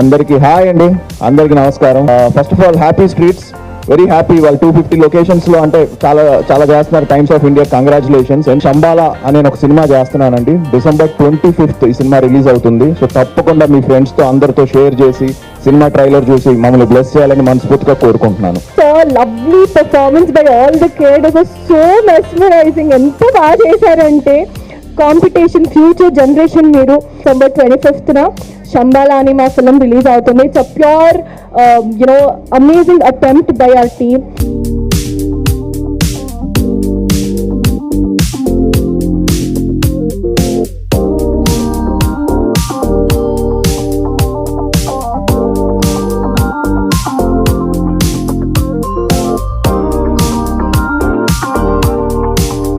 అందరికీ హాయ్ అండి, అందరికీ నమస్కారం. First of all happy streets, very happy. వాళ్ళు 250 లొకేషన్స్ లో అంటే చాలా చేస్తున్నారు. Times of India congratulations. And Shambhala అనే ఒక సినిమా చేస్తున్నానండి. December 25th ఈ సినిమా రిలీజ్ అవుతుంది. సో తప్పకుండా మీ ఫ్రెండ్స్ తో అందరితో షేర్ చేసి సినిమా ట్రైలర్ చూసి మమ్మల్ని బ్లెస్ చేయాలని మనస్ఫూర్తిగా కోరుకుంటున్నాను. So lovely performance by all the kid, it was so mesmerising. ఎంత బాగా చేశారంటే కాంపిటీషన్ ఫ్యూచర్ జనరేషన్. మీరు December 25th శంబాలా అని మా ఫిల్మ్ రిలీజ్ అవుతుంది. It's a pure amazing attempt by our team.